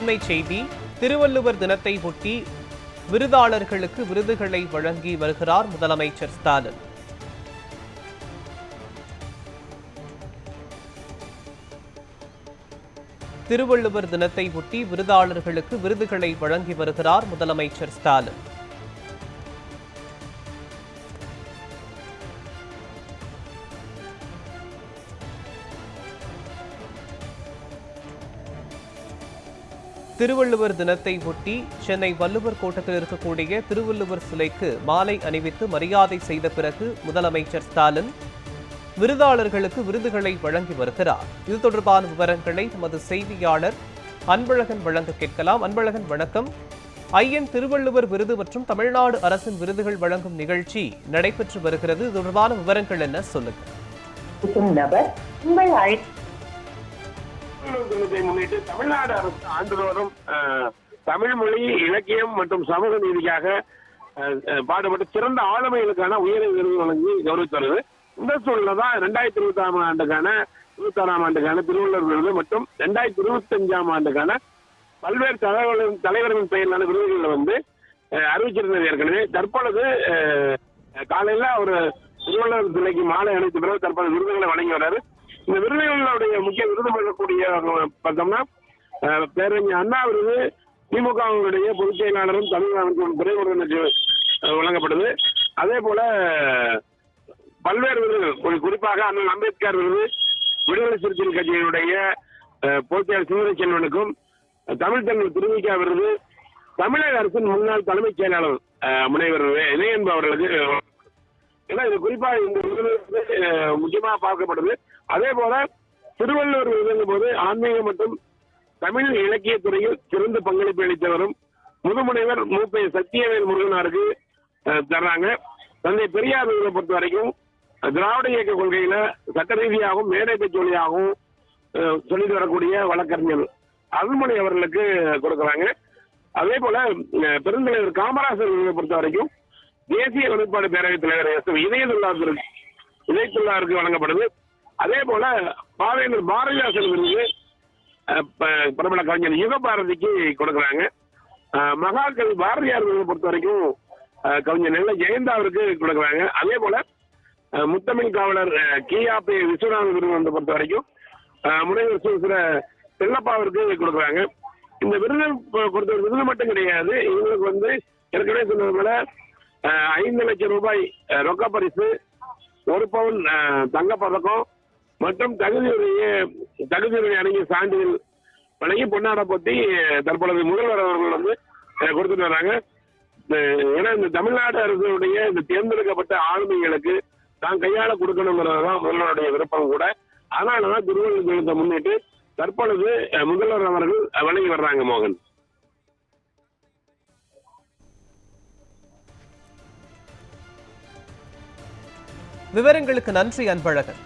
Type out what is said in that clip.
பசுமை செய்தி. திருவள்ளுவர் தினத்தை ஒட்டி விருதாளர்களுக்கு விருதுகளை வழங்கி வருகிறார் முதலமைச்சர் ஸ்டாலின். திருவள்ளுவர் தினத்தை ஒட்டி விருதாளர்களுக்கு விருதுகளை வழங்கி வருகிறார் முதலமைச்சர் ஸ்டாலின். திருவள்ளுவர் தினத்தை ஒட்டி சென்னை வள்ளுவர் கோட்டத்தில் இருக்கக்கூடிய திருவள்ளுவர் சிலைக்கு மாலை அணிவித்து மரியாதை செய்த பிறகு முதலமைச்சர் ஸ்டாலின் விருதாளர்களுக்கு விருதுகளை வழங்கி வருகிறார். இது தொடர்பான விவரங்களை நமது செய்தியாளர் அன்பழகன் வழங்க கேட்கலாம். அன்பழகன், வணக்கம். ஐயன் திருவள்ளுவர் விருது மற்றும் தமிழ்நாடு அரசின் விருதுகள் வழங்கும் நிகழ்ச்சி நடைபெற்று வருகிறது. இது தொடர்பான விவரங்கள் என்ன, சொல்லுங்க. முன்னிட்டு தமிழ்நாடு அரசு ஆண்டுதோறும் தமிழ் மொழி, இலக்கியம் மற்றும் சமூக நீதிக்காக பாடுபட்டு சிறந்த ஆளுமைகளுக்கான உயரிய விருது வழங்கி கௌரவித்து வருது. இந்த சூழல தான் 2026 ஆண்டுக்கான திருவள்ளுவர் விருது மற்றும் 2025 ஆண்டுக்கான பல்வேறு தலைவர்களின் பெயரிலான விருதுகளை அறிவிச்சிருந்தது. ஏற்கனவே தற்பொழுது காலையில ஒரு திருவள்ளுவர் சிலைக்கு மாலை அணித்த பிறகு தற்போது விருதுகளை வழங்கி வர்றாரு. இந்த விருதுகளுடைய முக்கிய விருது பெறக்கூடிய பார்த்தோம்னா பேரறிஞர் அண்ணா விருது திமுகவுடைய பொதுச் செயலாளரும் தமிழ் அமைச்சரும் துறைமுருகனுக்கு வழங்கப்படுது. அதே போல பல்வேறு விருதுகள், குறிப்பாக அண்ணன் அம்பேத்கர் விருது விடுதலை சிறுத்தைகள் கட்சியினுடைய பொதுச் செயலர் சிவரை செல்வனுக்கும், தமிழ் தமிழ் திருவிக்கா விருது தமிழக அரசின் முன்னாள் தலைமைச் செயலாளர் முனைவர் இளையன்பு அவர்களுக்கு, ஏன்னா இது குறிப்பாக இந்த விருது முக்கியமாக பார்க்கப்படுது. அதே போல திருவள்ளுவர் விருதுங்கும் போது ஆன்மீக மற்றும் தமிழ் இலக்கிய துறையில் சிறந்த பங்களிப்பு அளித்தவரும் முதுமுனைவர் மூப்பை சத்தியவேல் முருகனாருக்கு தர்றாங்க. தந்தை பெரியார் விருதை பொறுத்த வரைக்கும் திராவிட இயக்க கொள்கையில சட்ட ரீதியாகவும் மேடை பேச்சொலியாகவும் சொல்லிட்டு வரக்கூடிய வழக்கறிஞர் அருள்மொழி அவர்களுக்கு கொடுக்குறாங்க. அதே போல பெருந்தலைவர் காமராசர் விருதை பொறுத்த வரைக்கும் தேசிய ஒருமைப்பாடு பேரவைத் தலைவர் இதயத்துள்ளாருக்கு வழங்கப்படுது. அதே போல பாவேந்தர் பாரதிதாசன் விருது பிரபல கவிஞர் யுகபாரதிக்கு கொடுக்குறாங்க. மகாகவி பாரதியார் விருதை பொறுத்த வரைக்கும் கவிஞர் நெல்லை ஜெயந்தாவிற்கு கொடுக்குறாங்க. அதே போல முத்தமிழ் காவலர் கியாபி விஸ்வநாதன் விருது பொறுத்த வரைக்கும் முனைவர் சுசிர செல்லப்பாவிற்கு கொடுக்குறாங்க. இந்த விருது பொறுத்த விருது மட்டும் கிடையாது, இவங்களுக்கு ஏற்கனவே சொன்னது போல 5 லட்சம் ரூபாய் ரொக்க பரிசு, 1 பவுன் தங்கப்பதக்கம் மற்றும் தகுதியுடைய அடங்கிய சான்றிதழ் வழங்கி பொன்னாட போட்டி தற்பொழுது முதல்வர் அவர்கள் கொடுத்துட்டு வராங்க. ஏன்னா இந்த தமிழ்நாடு அரசுடைய இந்த தேர்ந்தெடுக்கப்பட்ட ஆளுமைகளுக்கு தான் கையாள கொடுக்கணுங்கிறதுதான் முதல்வருடைய விருப்பம் கூட. அதனாலதான் திருவள்ளுவர் தினத்தை முன்னிட்டு தற்பொழுது முதல்வர் அவர்கள் வழங்கி வர்றாங்க. மோகன், விவரங்களுக்கு நன்றி அன்பழகன்.